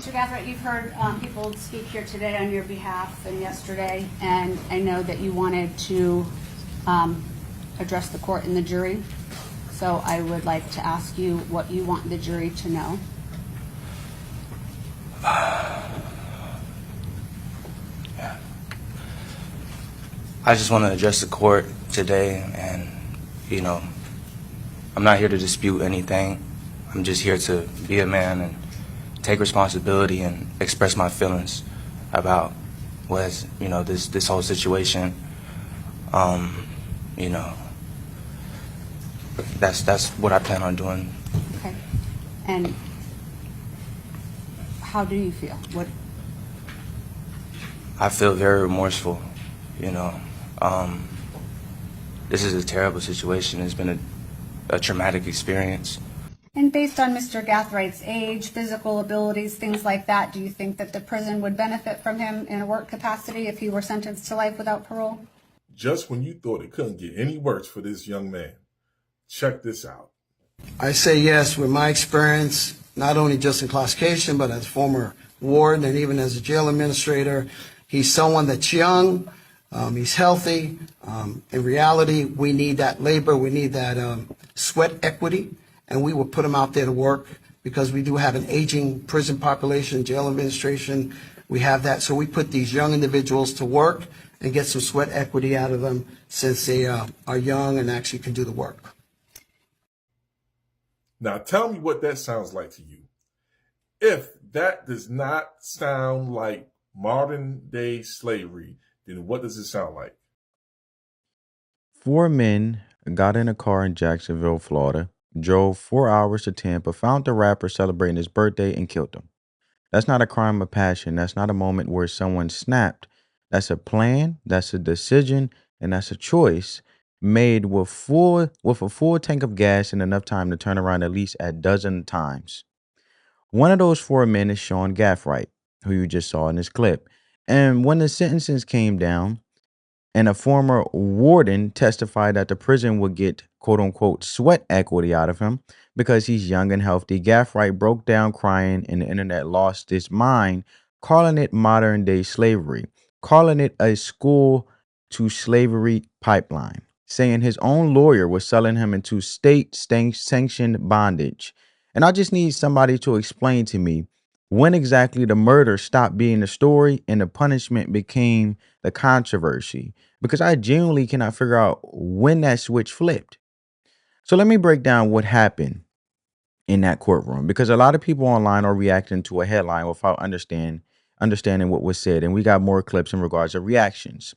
Mr. Gathright, you've heard people speak here today on your behalf and yesterday, and I know that you wanted to address the court and the jury. So I would like to ask you what you want the jury to know. Yeah. I just want to address the court today, and, you know, I'm not here to dispute anything. I'm just here to be a man and take responsibility and express my feelings about what, you know, this whole situation. You know, that's what I plan on doing. Okay. And how do you feel? What? I feel very remorseful, you know. This is a terrible situation. It's been a traumatic experience. And based on Mr. Gathright's age, physical abilities, things like that, do you think that the prison would benefit from him in a work capacity if he were sentenced to life without parole? Just when you thought it couldn't get any worse for this young man, check this out. I say yes with my experience, not only just in incarceration, but as former warden and even as a jail administrator. He's someone that's young, he's healthy. In reality, we need that labor, we need that sweat equity, and we will put him out there to work because we do have an aging prison population, jail administration, we have that. So we put these young individuals to work and get some sweat equity out of them since they are young and actually can do the work. Now tell me what that sounds like to you. If that does not sound like modern day slavery, then what does it sound like? 4 men got in a car in Jacksonville, Florida, drove 4 hours to Tampa, found the rapper celebrating his birthday, and killed him. That's not a crime of passion. That's not a moment where someone snapped. That's a plan, that's a decision, and that's a choice made with a full tank of gas and enough time to turn around at least a dozen times. One of those 4 men is Sean Gathright, who you just saw in this clip. And when the sentences came down, and a former warden testified that the prison would get quote-unquote sweat equity out of him because he's young and healthy, Gathright broke down crying and the internet lost its mind, calling it modern-day slavery, calling it a school to slavery pipeline, saying his own lawyer was selling him into state-sanctioned bondage. And I just need somebody to explain to me when exactly the murder stopped being the story and the punishment became the controversy, because I genuinely cannot figure out when that switch flipped. So let me break down what happened in that courtroom, because a lot of people online are reacting to a headline without understanding what was said, and we got more clips in regards to reactions.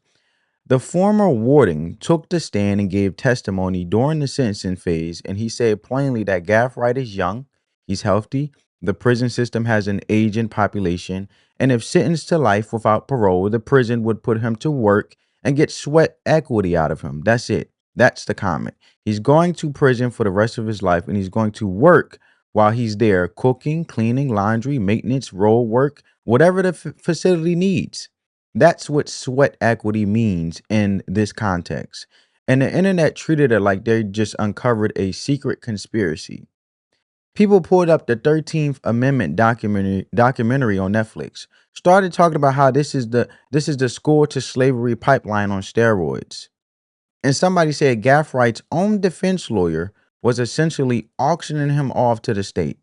The former warden took the stand and gave testimony during the sentencing phase, and he said plainly that Gathright is young, he's healthy, the prison system has an aging population, and if sentenced to life without parole, the prison would put him to work and get sweat equity out of him. That's it. That's the comment. He's going to prison for the rest of his life, and he's going to work while he's there, cooking, cleaning, laundry, maintenance, road work, whatever the facility needs. That's what sweat equity means in this context. And the internet treated it like they just uncovered a secret conspiracy. People pulled up the 13th Amendment documentary on Netflix, started talking about how this is the school to slavery pipeline on steroids. And somebody said Gathright's own defense lawyer was essentially auctioning him off to the state.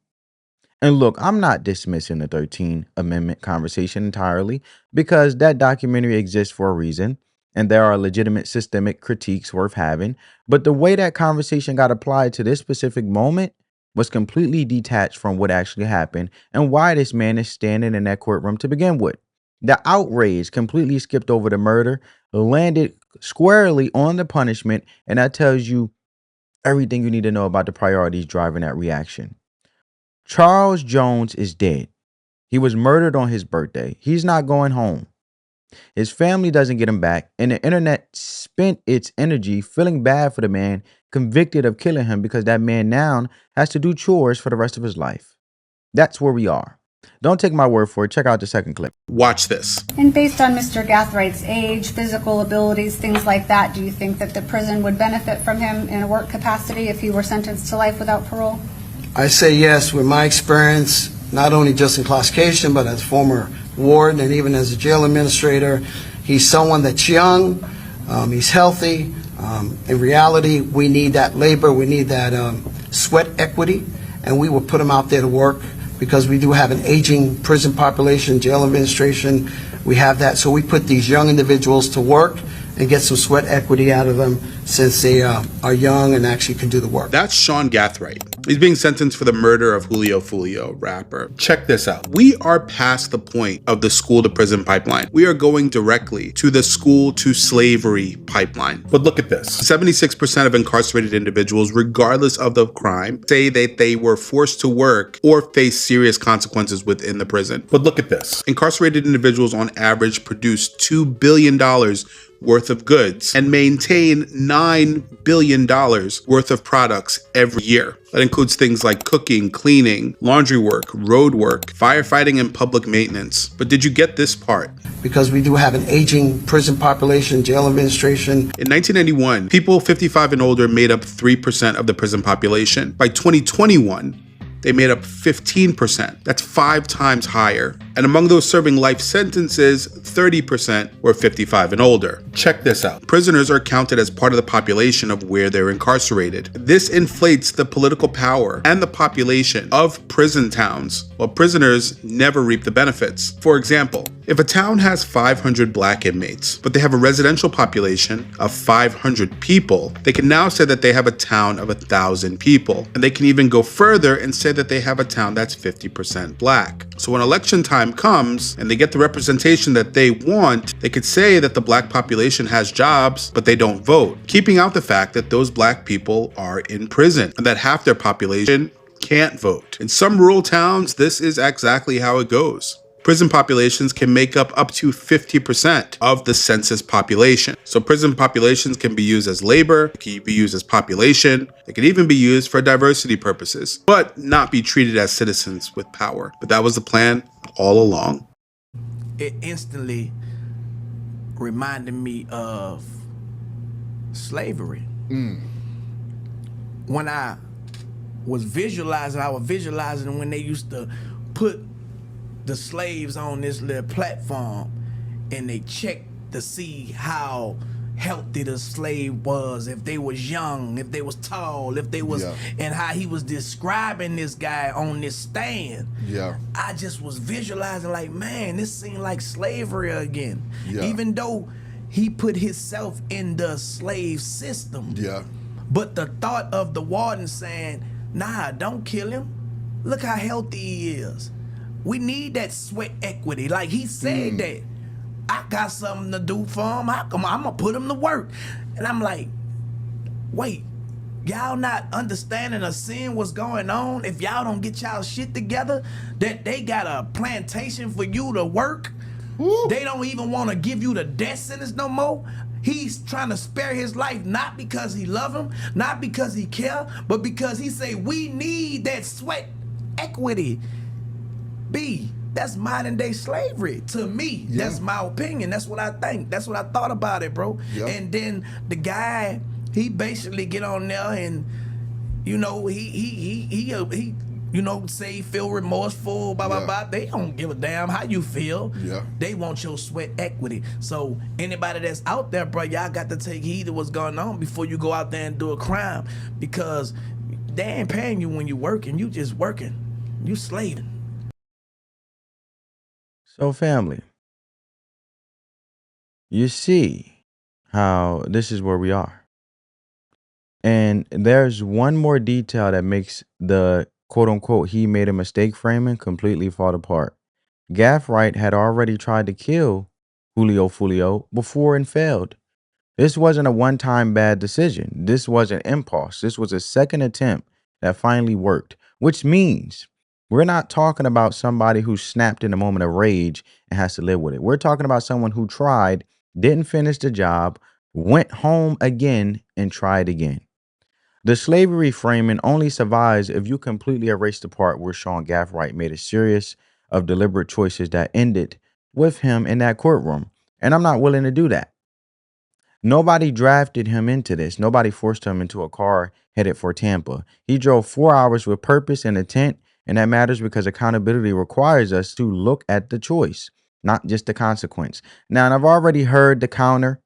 And look, I'm not dismissing the 13th Amendment conversation entirely, because that documentary exists for a reason, and there are legitimate systemic critiques worth having. But the way that conversation got applied to this specific moment was completely detached from what actually happened and why this man is standing in that courtroom to begin with. The outrage completely skipped over the murder, landed squarely on the punishment, and that tells you everything you need to know about the priorities driving that reaction. Charles Jones is dead. He was murdered on his birthday. He's not going home. His family doesn't get him back, and the internet spent its energy feeling bad for the man convicted of killing him, because that man now has to do chores for the rest of his life. That's where we are. Don't take my word for it. Check out the second clip. Watch this. And based on Mr. Gathright's age, physical abilities, things like that, do you think that the prison would benefit from him in a work capacity if he were sentenced to life without parole? I say yes with my experience, not only just in classification, but as former warden and even as a jail administrator. He's someone that's young, he's healthy. In reality, we need that labor, we need that sweat equity, and we will put him out there to work because we do have an aging prison population, jail administration, we have that. So we put these young individuals to work and get some sweat equity out of them since they are young and actually can do the work. That's Sean Gathright. He's being sentenced for the murder of Julio Foolio, rapper. Check this out. We are past the point of the school to prison pipeline. We are going directly to the school to slavery pipeline. But look at this. 76% of incarcerated individuals, regardless of the crime, say that they were forced to work or face serious consequences within the prison. But look at this. Incarcerated individuals on average produce $2 billion worth of goods and maintain $9 billion worth of products every year. That includes things like cooking, cleaning, laundry work, road work, firefighting, and public maintenance. But did you get this part? Because we do have an aging prison population, jail administration. In 1991, people 55 and older made up 3% of the prison population. By 2021, they made up 15%. That's 5 times higher. And among those serving life sentences, 30% were 55 and older. Check this out. Prisoners are counted as part of the population of where they're incarcerated. This inflates the political power and the population of prison towns, while prisoners never reap the benefits. For example, if a town has 500 black inmates, but they have a residential population of 500 people, they can now say that they have a town of 1,000 people. And they can even go further and say that they have a town that's 50% black. So when election time comes and they get the representation that they want, they could say that the black population has jobs, but they don't vote, keeping out the fact that those black people are in prison and that half their population can't vote. In some rural towns, this is exactly how it goes. Prison populations can make up to 50% of the census population. So prison populations can be used as labor, it can be used as population, it can even be used for diversity purposes, but not be treated as citizens with power. But that was the plan all along. It instantly reminded me of slavery. When I was visualizing when they used to put the slaves on this little platform and they checked to see how healthy the slave was, if they was young, if they was tall, if they was, and how he was describing this guy on this stand. I just was visualizing like, man, this seemed like slavery again. Even though he put himself in the slave system. But the thought of the warden saying, nah, don't kill him. Look how healthy he is. We need that sweat equity. Like he said that. I got something to do for him. I'm gonna put him to work. And I'm like, wait, y'all not understanding or seeing what's going on? If y'all don't get y'all shit together, that they got a plantation for you to work. They don't even want to give you the death sentence no more. He's trying to spare his life, not because he love him, not because he care, but because he say we need that sweat equity. That's modern day slavery to me. That's my opinion. That's what I think. That's what I thought about it, bro. And then the guy, he basically get on there and, you know, he you know, say he feel remorseful, blah, blah, blah. They don't give a damn how you feel. They want your sweat equity. So anybody that's out there, bro, y'all got to take heed of what's going on before you go out there and do a crime, because they ain't paying you when you working. You just working. You slaving. So family, you see how this is where we are. And there's one more detail that makes the quote unquote he made a mistake framing completely fall apart. Gathright had already tried to kill Julio Foolio before and failed. This wasn't a one-time bad decision. This was an impulse. This was a second attempt that finally worked, which means we're not talking about somebody who snapped in a moment of rage and has to live with it. We're talking about someone who tried, didn't finish the job, went home again, and tried again. The slavery framing only survives if you completely erase the part where Sean Gathright made a series of deliberate choices that ended with him in that courtroom. And I'm not willing to do that. Nobody drafted him into this. Nobody forced him into a car headed for Tampa. He drove 4 hours with purpose and intent, And that matters because accountability requires us to look at the choice, not just the consequence. Now, and I've already heard the counter.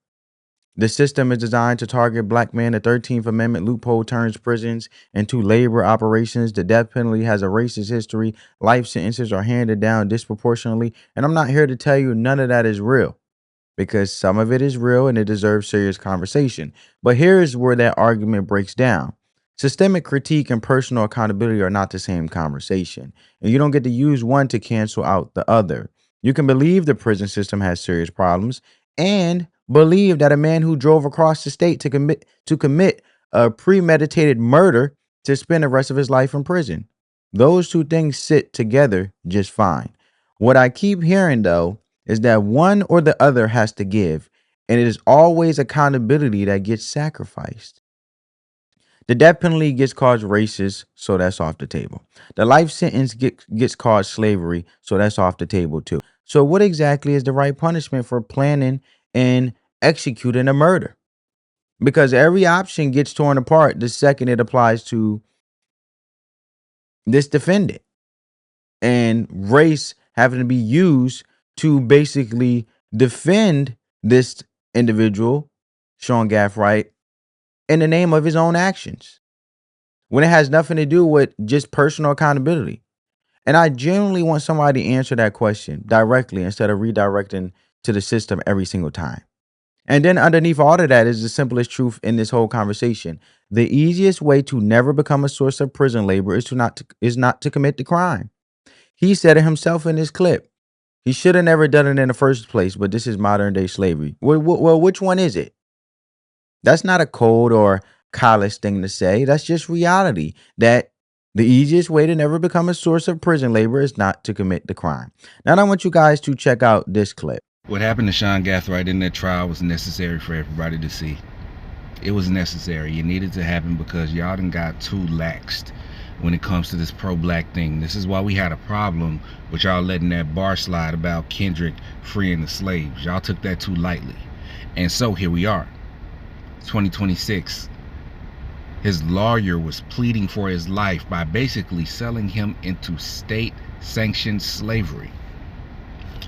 The system is designed to target black men. The 13th Amendment loophole turns prisons into labor operations. The death penalty has a racist history. Life sentences are handed down disproportionately. And I'm not here to tell you none of that is real, because some of it is real and it deserves serious conversation. But here's where that argument breaks down. Systemic critique and personal accountability are not the same conversation, and you don't get to use one to cancel out the other. You can believe the prison system has serious problems and believe that a man who drove across the state to commit a premeditated murder to spend the rest of his life in prison. Those two things sit together just fine. What I keep hearing, though, is that one or the other has to give, and it is always accountability that gets sacrificed. The death penalty gets called racist, so that's off the table. The life sentence gets called slavery, so that's off the table too. So what exactly is the right punishment for planning and executing a murder? Because every option gets torn apart the second it applies to this defendant, and race having to be used to basically defend this individual, Sean Gathright, in the name of his own actions, when it has nothing to do with just personal accountability. And I genuinely want somebody to answer that question directly instead of redirecting to the system every single time. And then underneath all of that is the simplest truth in this whole conversation. The easiest way to never become a source of prison labor is not to commit the crime. He said it himself in this clip. He should have never done it in the first place, but this is modern day slavery. Well, which one is it? That's not a cold or college thing to say. That's just reality, that the easiest way to never become a source of prison labor is not to commit the crime. Now, I want you guys to check out this clip. What happened to Sean Gathright in that trial was necessary for everybody to see. It was necessary. It needed to happen because y'all done got too laxed when it comes to this pro-black thing. This is why we had a problem with y'all letting that bar slide about Kendrick freeing the slaves. Y'all took that too lightly. And so here we are, 2026. His lawyer was pleading for his life by basically selling him into state-sanctioned slavery.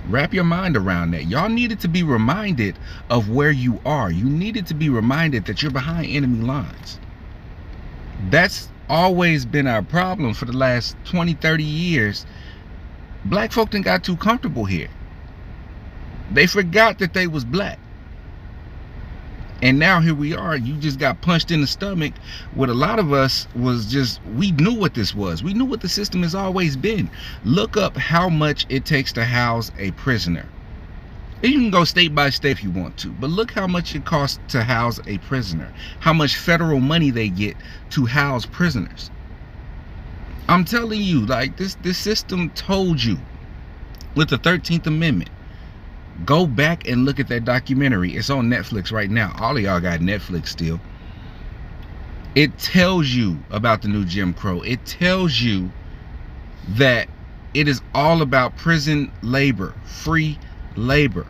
Wrap your mind around that. Y'all needed to be reminded of where you are. You needed to be reminded that you're behind enemy lines. That's always been our problem for the last 20, 30 years. Black folk done got too comfortable here. They forgot that they was black. And now here we are. You just got punched in the stomach. What a lot of us was just, we knew what this was. We knew what the system has always been. Look up how much it takes to house a prisoner. And you can go state by state if you want to, but look how much it costs to house a prisoner. How much federal money they get to house prisoners. I'm telling you, like, this system told you with the 13th Amendment. Go back and look at that documentary. It's on Netflix right now. All of y'all got Netflix still. It tells you about the new Jim Crow. It tells you that it is all about prison labor, free labor.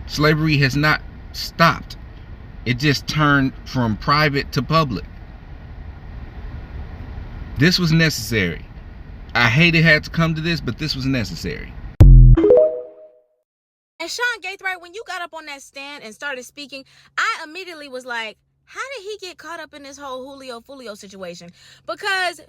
Slavery has not stopped. It just turned from private to public. This was necessary. I hate it had to come to this, but this was necessary. And Sean Gathright, when you got up on that stand and started speaking, I immediately was like, how did he get caught up in this whole Julio Foolio situation? Because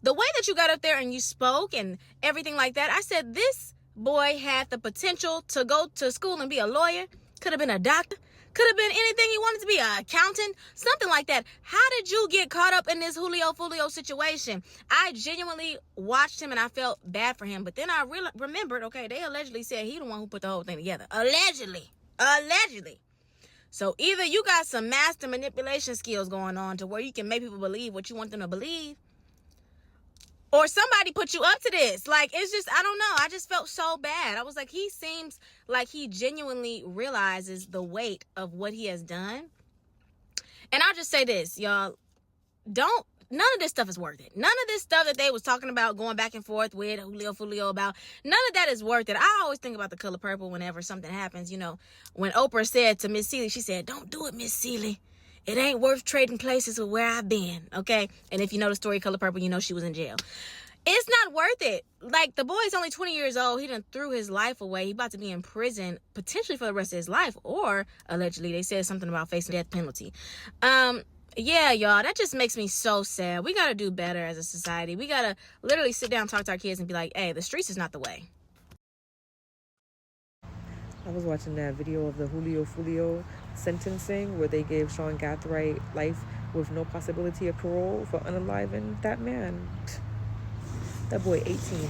the way that you got up there and you spoke and everything like that, I said, this boy had the potential to go to school and be a lawyer, could have been a doctor, could have been anything he wanted to be, an accountant, something like that. How did you get caught up in this Julio Foolio situation? I genuinely watched him and I felt bad for him. But then I remembered, okay, they allegedly said he the one who put the whole thing together. Allegedly. So either you got some master manipulation skills going on to where you can make people believe what you want them to believe, or somebody put you up to this. Like, it's just, I don't know. I just felt so bad. I was like, he seems like he genuinely realizes the weight of what he has done. And I'll just say this, y'all. None of this stuff is worth it. None of this stuff that they was talking about, going back and forth with Julio Foolio about, none of that is worth it. I always think about The Color Purple whenever something happens. You know, when Oprah said to Miss Seeley, she said, don't do it, Miss Seeley. It ain't worth trading places with where I've been, okay? And if you know the story Color Purple, you know she was in jail. It's not worth it. Like, the boy's only 20 years old. He done threw his life away. He about to be in prison potentially for the rest of his life, or allegedly they said something about facing death penalty. Yeah, y'all, that just makes me so sad. We gotta do better as a society. We gotta literally sit down, talk to our kids, and be like, hey, the streets is not the way. I was watching that video of the Julio Foolio sentencing where they gave Sean Gathright life with no possibility of parole for unaliving that man. That boy 18.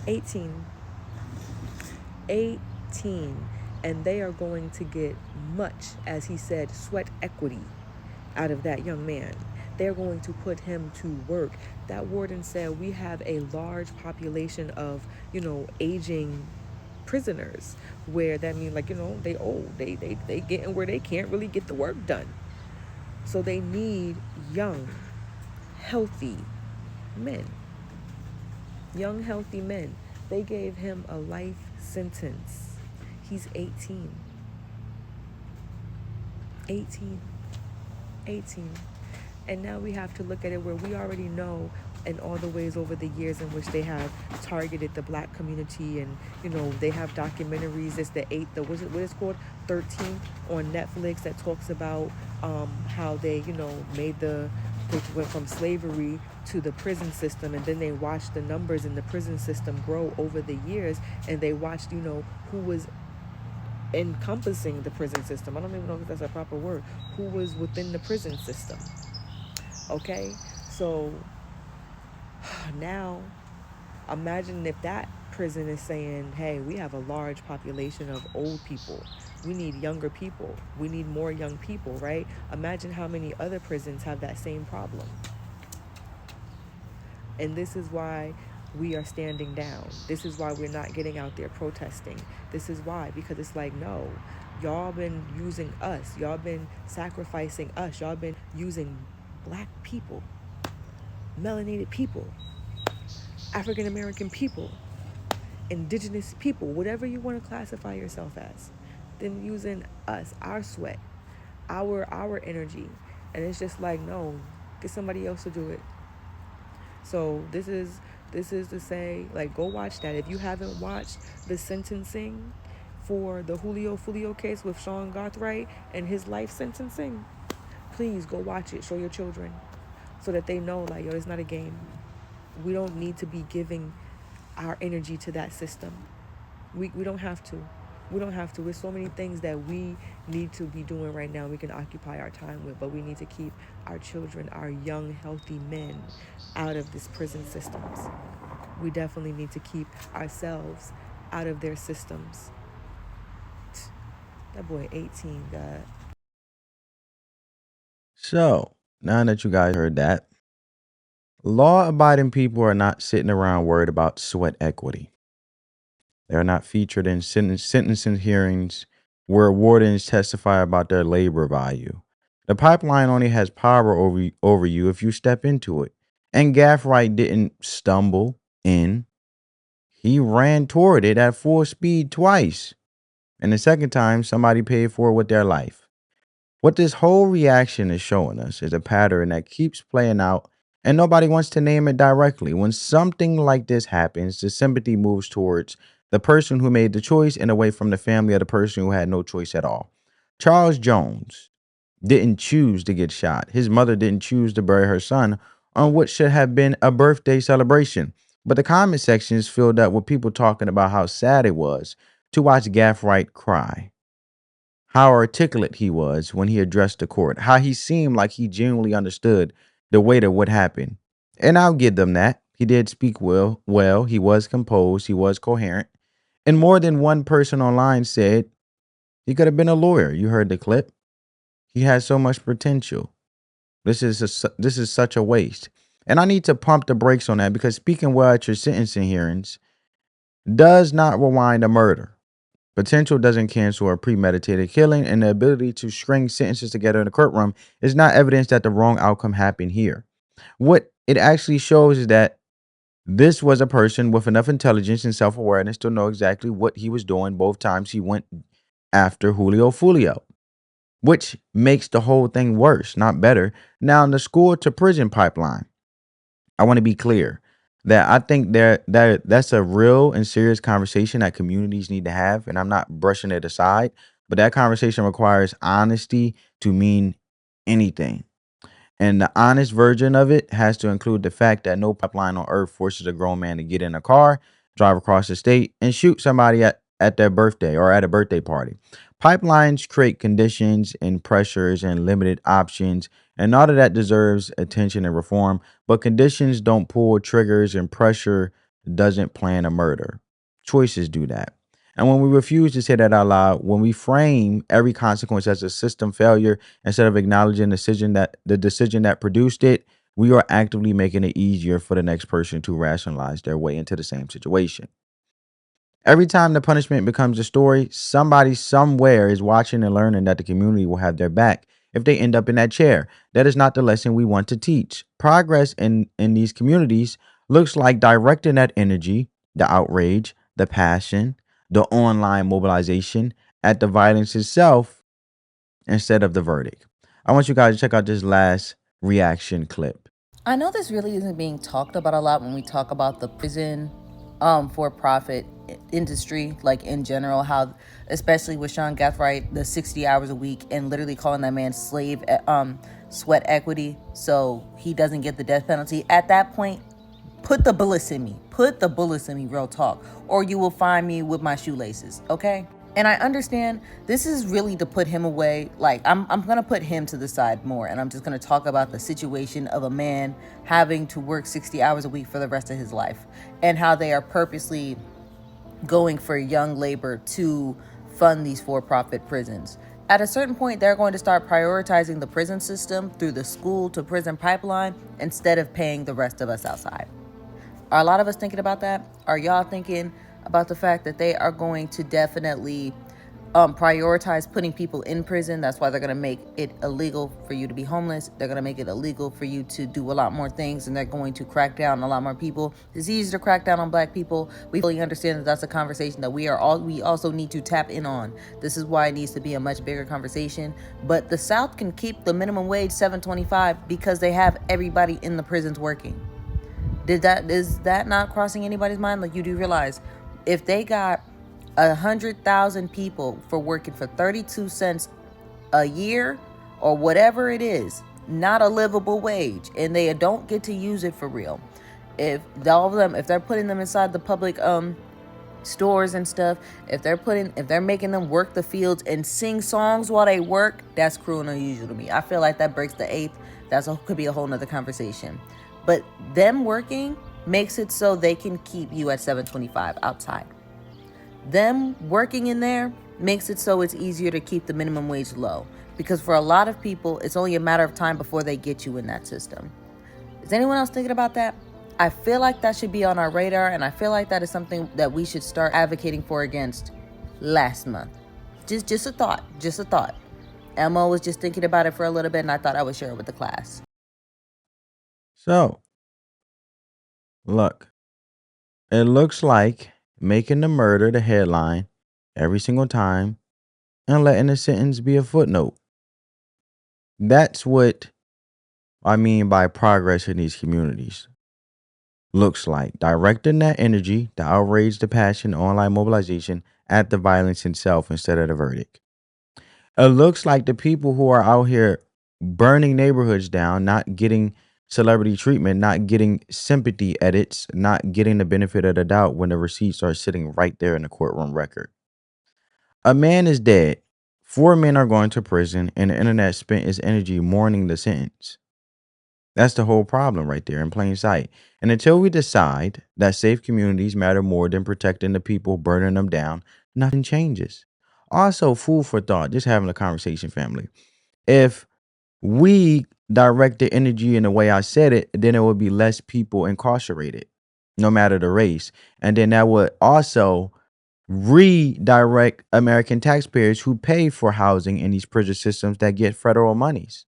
18. 18. And they are going to get much, as he said, sweat equity out of that young man. They're going to put him to work. That warden said we have a large population of, aging prisoners, where that means, like, they old. They getting where they can't really get the work done. So they need young, healthy men. Young, healthy men. They gave him a life sentence. He's 18. 18. 18. And now we have to look at it where we already know in all the ways over the years in which they have targeted the black community, and they have documentaries. It's what is called 13 on Netflix that talks about how they they went from slavery to the prison system, and then they watched the numbers in the prison system grow over the years, and they watched who was encompassing the prison system. I don't even know if that's a proper word. Who was within the prison system? Okay, so now imagine if that prison is saying, hey, we have a large population of old people. We need younger people. We need more young people, right? Imagine how many other prisons have that same problem. And this is why we are standing down. This is why we're not getting out there protesting. This is why, because it's like, no, y'all been using us. Y'all been sacrificing us. Y'all been using black people, melanated people, African American people, indigenous people, whatever you want to classify yourself as. Then using us, our sweat, our energy. And it's just like, no, get somebody else to do it. So this is to say, like, go watch that. If you haven't watched the sentencing for the Julio Foolio case with Sean Gathright and his life sentencing, please go watch it. Show your children so that they know, like, yo, it's not a game. We don't need to be giving our energy to that system. We don't have to. We don't have to. There's so many things that we need to be doing right now we can occupy our time with, but we need to keep our children, our young, healthy men out of this prison systems. We definitely need to keep ourselves out of their systems. That boy 18, God. So, now that you guys heard that, law-abiding people are not sitting around worried about sweat equity. They're not featured in sentencing hearings where wardens testify about their labor value. The pipeline only has power over you if you step into it. And Gathright didn't stumble in. He ran toward it at full speed twice. And the second time, somebody paid for it with their life. What this whole reaction is showing us is a pattern that keeps playing out, and nobody wants to name it directly. When something like this happens, the sympathy moves towards the person who made the choice and away from the family of the person who had no choice at all. Charles Jones didn't choose to get shot. His mother didn't choose to bury her son on what should have been a birthday celebration. But the comment section is filled up with people talking about how sad it was to watch Gathright cry. How articulate he was when he addressed the court. How he seemed like he genuinely understood the weight of what happened. And I'll give them that. He did speak well. He was composed. He was coherent. And more than one person online said he could have been a lawyer. You heard the clip. He has so much potential. This is such a waste. And I need to pump the brakes on that, because speaking well at your sentencing hearings does not rewind a murder. Potential doesn't cancel a premeditated killing, and the ability to string sentences together in a courtroom is not evidence that the wrong outcome happened here. What it actually shows is that this was a person with enough intelligence and self-awareness to know exactly what he was doing both times he went after Julio Foolio, which makes the whole thing worse, not better. Now, in the school to prison pipeline, I want to be clear that I think that's a real and serious conversation that communities need to have, and I'm not brushing it aside, but that conversation requires honesty to mean anything. And the honest version of it has to include the fact that no pipeline on earth forces a grown man to get in a car, drive across the state, and shoot somebody at their birthday or at a birthday party. Pipelines create conditions and pressures and limited options, and all of that deserves attention and reform. But conditions don't pull triggers, and pressure doesn't plan a murder. Choices do that. And when we refuse to say that out loud, when we frame every consequence as a system failure instead of acknowledging the decision that produced it, we are actively making it easier for the next person to rationalize their way into the same situation. Every time the punishment becomes a story, somebody somewhere is watching and learning that the community will have their back if they end up in that chair. That is not the lesson we want to teach. Progress in these communities looks like directing that energy, the outrage, the passion, the online mobilization at the violence itself instead of the verdict. I want you guys to check out this last reaction clip. I know this really isn't being talked about a lot when we talk about the prison for-profit industry, like in general, how especially with Sean Gathright, the 60 hours a week and literally calling that man slave sweat equity so he doesn't get the death penalty. At that point, put the bullets in me. Put the bullets in me, real talk. Or you will find me with my shoelaces, okay? And I understand this is really to put him away. Like, I'm going to put him to the side more. And I'm just going to talk about the situation of a man having to work 60 hours a week for the rest of his life. And how they are purposely going for young labor to fund these for-profit prisons. At a certain point, they're going to start prioritizing the prison system through the school to prison pipeline instead of paying the rest of us outside. Are a lot of us thinking about that? Are y'all thinking about the fact that they are going to definitely prioritize putting people in prison? That's why they're going to make it illegal for you to be homeless. They're going to make it illegal for you to do a lot more things, and they're going to crack down on a lot more people. It's easy to crack down on black people. We fully understand that that's a conversation that we also need to tap in on. This is why it needs to be a much bigger conversation. But the South can keep the minimum wage $7.25 because they have everybody in the prisons working. Is that not crossing anybody's mind? Like, you do realize if they got 100,000 people for working for 32 cents a year or whatever it is, not a livable wage, and they don't get to use it for real. If all of them, if they're putting them inside the public stores and stuff, if they're making them work the fields and sing songs while they work, that's cruel and unusual to me. I feel like that breaks the eighth. Could be a whole nother conversation. But them working makes it so they can keep you at $7.25 outside. Them working in there makes it so it's easier to keep the minimum wage low. Because for a lot of people, it's only a matter of time before they get you in that system. Is anyone else thinking about that? I feel like that should be on our radar, and I feel like that is something that we should start advocating for against last month. Just a thought. Emma was just thinking about it for a little bit, and I thought I would share it with the class. So, look, it looks like making the murder the headline every single time and letting the sentence be a footnote. That's what I mean by progress in these communities. Looks like directing that energy, the outrage, the passion, online mobilization at the violence itself instead of the verdict. It looks like the people who are out here burning neighborhoods down, not getting celebrity treatment, not getting sympathy edits, not getting the benefit of the doubt when the receipts are sitting right there in the courtroom record. A man is dead. 4 men are going to prison, and the internet spent its energy mourning the sentence. That's the whole problem right there in plain sight. And until we decide that safe communities matter more than protecting the people burning them down, nothing changes. Also, food for thought, just having a conversation, family. If we direct the energy in the way I said it, then there would be less people incarcerated, no matter the race. And then that would also redirect American taxpayers who pay for housing in these prison systems that get federal monies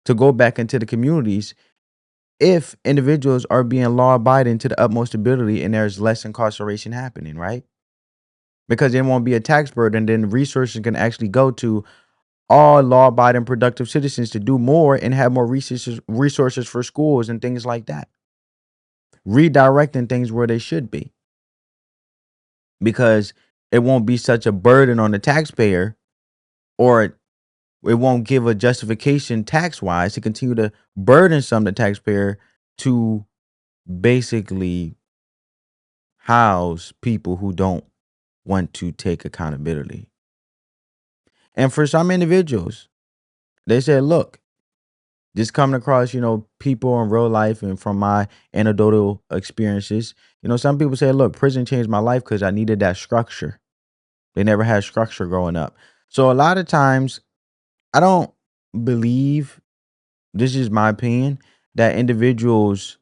to go back into the communities if individuals are being law-abiding to the utmost ability and there's less incarceration happening, right? Because there won't be a tax burden, then resources can actually go to all law-abiding productive citizens to do more and have more resources for schools and things like that. redirecting things where they should be, because it won't be such a burden on the taxpayer, or it won't give a justification tax wise to continue to burdensome the taxpayer to basically house people who don't want to take accountability. And for some individuals, they said, look, just coming across, people in real life and from my anecdotal experiences, some people say, look, prison changed my life because I needed that structure. They never had structure growing up. So a lot of times, I don't believe, this is my opinion, that individuals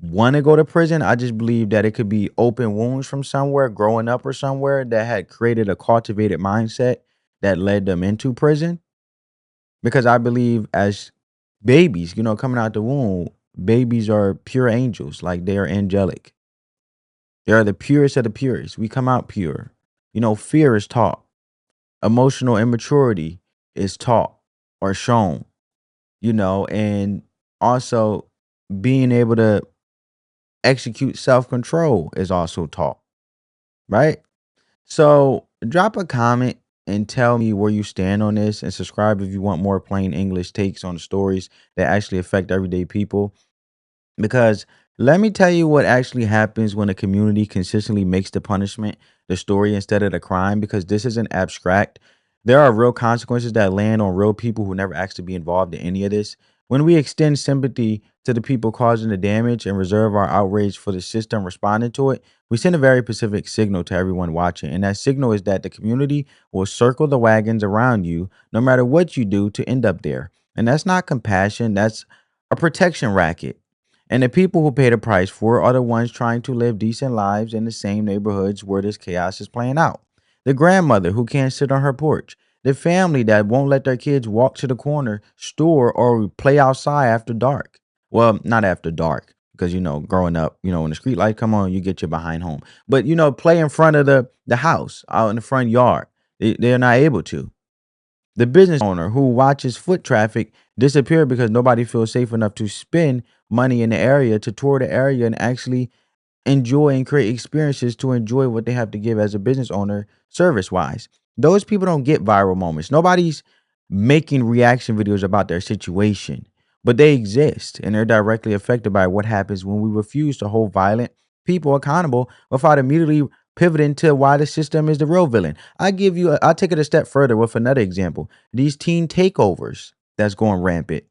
want to go to prison. I just believe that it could be open wounds from somewhere, growing up or somewhere, that had created a cultivated mindset that led them into prison. Because I believe as babies, coming out the womb, babies are pure angels, like they are angelic. They are the purest of the purest. We come out pure. Fear is taught. Emotional immaturity is taught or shown, and also being able to execute self-control is also taught, right? So drop a comment and tell me where you stand on this, and subscribe if you want more plain English takes on the stories that actually affect everyday people. Because let me tell you what actually happens when a community consistently makes the punishment the story instead of the crime, because this isn't abstract. There are real consequences that land on real people who never asked to be involved in any of this. When we extend sympathy to the people causing the damage and reserve our outrage for the system responding to it, we send a very specific signal to everyone watching. And that signal is that the community will circle the wagons around you no matter what you do to end up there. And that's not compassion, that's a protection racket. And the people who pay the price for it are the ones trying to live decent lives in the same neighborhoods where this chaos is playing out. The grandmother who can't sit on her porch. The family that won't let their kids walk to the corner store or play outside after dark. Well, not after dark, because, growing up, when the street light come on, you get your behind home. But, play in front of the house, out in the front yard. They're not able to. The business owner who watches foot traffic disappear because nobody feels safe enough to spend money in the area, to tour the area and actually enjoy and create experiences to enjoy what they have to give as a business owner service wise. Those people don't get viral moments. Nobody's making reaction videos about their situation, but they exist and they're directly affected by what happens when we refuse to hold violent people accountable without immediately pivoting to why the system is the real villain. I'll take it a step further with another example. These teen takeovers that's going rampant.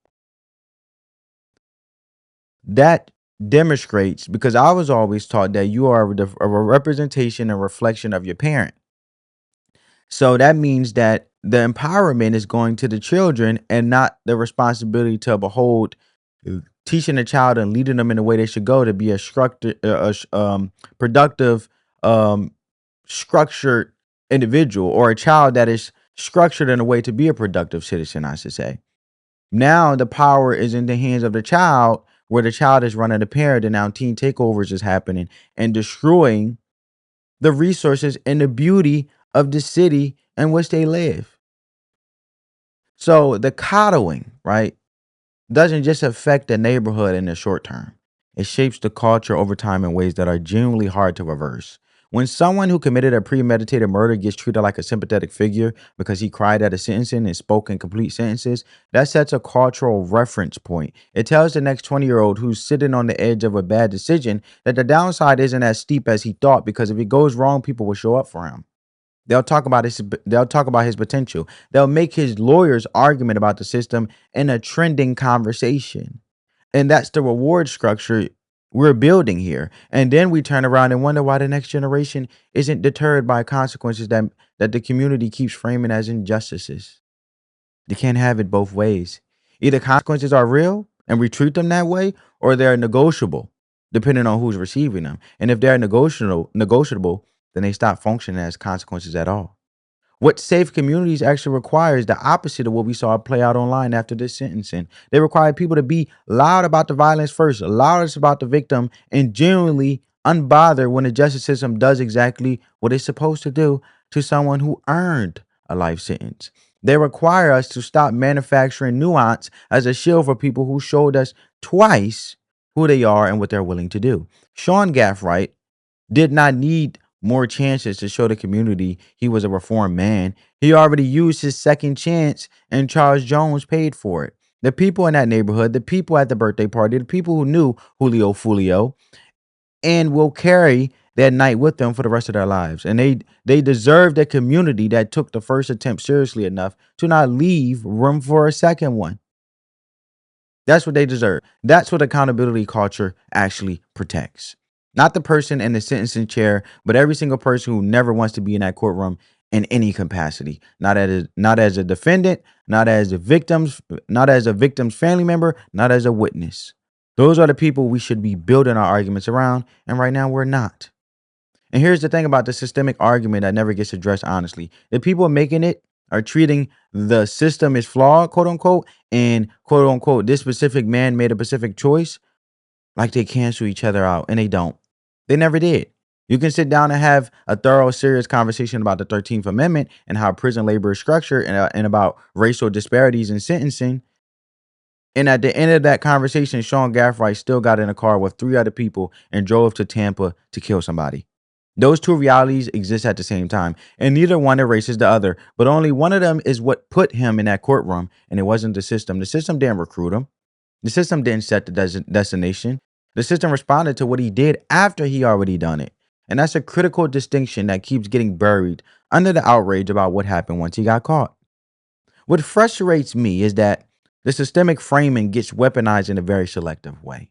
That demonstrates, because I was always taught that you are a representation and reflection of your parent. So that means that the empowerment is going to the children and not the responsibility to behold teaching a child and leading them in the way they should go to be a productive, structured individual, or a child that is structured in a way to be a productive citizen, I should say. Now the power is in the hands of the child, where the child is running the parent, and now teen takeovers is happening and destroying the resources and the beauty of the city in which they live. So the coddling, right, doesn't just affect the neighborhood in the short term. It shapes the culture over time in ways that are genuinely hard to reverse. When someone who committed a premeditated murder gets treated like a sympathetic figure because he cried at a sentencing and spoke in complete sentences, that sets a cultural reference point. It tells the next 20-year-old who's sitting on the edge of a bad decision that the downside isn't as steep as he thought, because if it goes wrong, people will show up for him. They'll talk about his potential. They'll make his lawyer's argument about the system in a trending conversation. And that's the reward structure we're building here. And then we turn around and wonder why the next generation isn't deterred by consequences that the community keeps framing as injustices. They can't have it both ways. Either consequences are real and we treat them that way, or they're negotiable, depending on who's receiving them. And if they're negotiable, then they stop functioning as consequences at all. What safe communities actually require is the opposite of what we saw play out online after this sentencing. They require people to be loud about the violence first, loudest about the victim, and genuinely unbothered when the justice system does exactly what it's supposed to do to someone who earned a life sentence. They require us to stop manufacturing nuance as a shield for people who showed us twice who they are and what they're willing to do. Sean Gathright did not need more chances to show the community he was a reformed man. He already used his second chance, and Charles Jones paid for it. The people in that neighborhood, the people at the birthday party, the people who knew Julio Foolio, and will carry that night with them for the rest of their lives. And they deserved a community that took the first attempt seriously enough to not leave room for a second one. That's what they deserve. That's what accountability culture actually protects. Not the person in the sentencing chair, but every single person who never wants to be in that courtroom in any capacity. Not as a defendant, not as a victim's family member, not as a witness. Those are the people we should be building our arguments around, and right now we're not. And here's the thing about the systemic argument that never gets addressed honestly. The people making it are treating the system as flawed, quote unquote, and quote unquote, this specific man made a specific choice, like they cancel each other out, and they don't. They never did. You can sit down and have a thorough, serious conversation about the 13th Amendment and how prison labor is structured and about racial disparities in sentencing. And at the end of that conversation, Sean Gathright still got in a car with 3 other people and drove to Tampa to kill somebody. Those two realities exist at the same time, and neither one erases the other, but only one of them is what put him in that courtroom, and it wasn't the system. The system didn't recruit him. The system didn't set the destination. The system responded to what he did after he already done it. And that's a critical distinction that keeps getting buried under the outrage about what happened once he got caught. What frustrates me is that the systemic framing gets weaponized in a very selective way.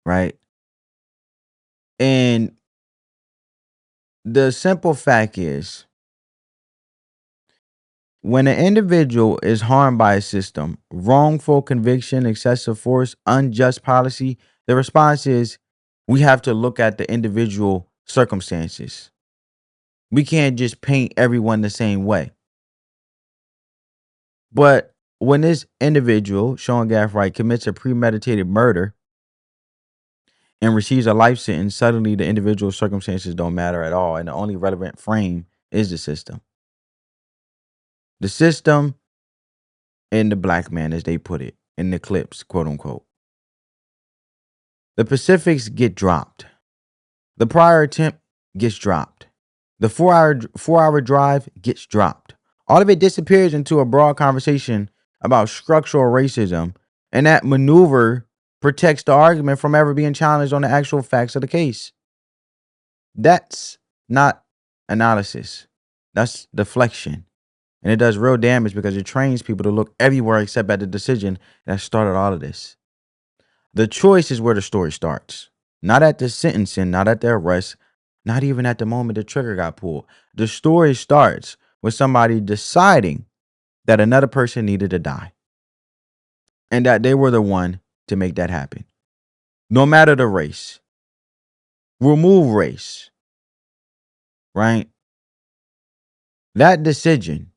Right? And the simple fact is, when an individual is harmed by a system, wrongful conviction, excessive force, unjust policy, the response is we have to look at the individual circumstances. We can't just paint everyone the same way. But when this individual, Sean Gathright, commits a premeditated murder and receives a life sentence, suddenly the individual circumstances don't matter at all. And the only relevant frame is the system. The system and the black man, as they put it in the clips, quote unquote. The Pacifics get dropped. The prior attempt gets dropped. The 4-hour drive gets dropped. All of it disappears into a broad conversation about structural racism, and that maneuver protects the argument from ever being challenged on the actual facts of the case. That's not analysis. That's deflection. And it does real damage because it trains people to look everywhere except at the decision that started all of this. The choice is where the story starts. Not at the sentencing, not at the arrest, not even at the moment the trigger got pulled. The story starts with somebody deciding that another person needed to die. And that they were the one to make that happen. No matter the race. Remove race. Right? That decision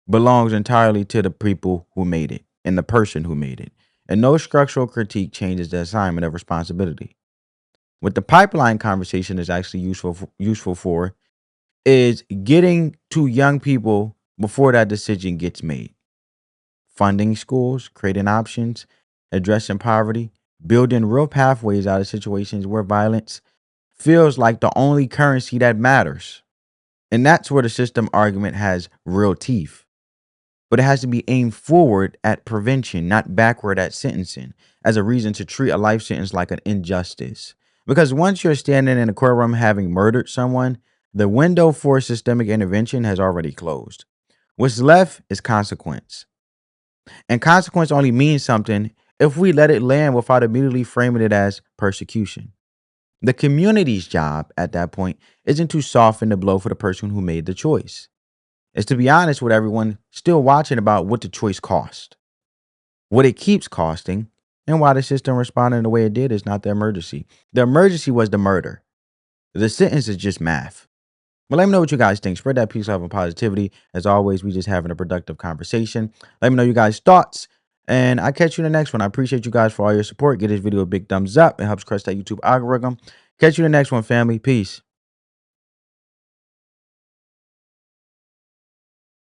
belongs entirely to the people who made it and the person who made it. And no structural critique changes the assignment of responsibility. What the pipeline conversation is actually useful for is getting to young people before that decision gets made. Funding schools, creating options, addressing poverty, building real pathways out of situations where violence feels like the only currency that matters. And that's where the system argument has real teeth. But it has to be aimed forward at prevention, not backward at sentencing, as a reason to treat a life sentence like an injustice. Because once you're standing in a courtroom having murdered someone, the window for systemic intervention has already closed. What's left is consequence. And consequence only means something if we let it land without immediately framing it as persecution. The community's job at that point isn't to soften the blow for the person who made the choice. It's to be honest with everyone still watching about what the choice cost, what it keeps costing, and why the system responding the way it did is not the emergency. The emergency was the murder. The sentence is just math. But let me know what you guys think. Spread that peace, love, and positivity. As always, we just having a productive conversation. Let me know you guys' thoughts. And I'll catch you in the next one. I appreciate you guys for all your support. Give this video a big thumbs up. It helps crush that YouTube algorithm. Catch you in the next one, family. Peace.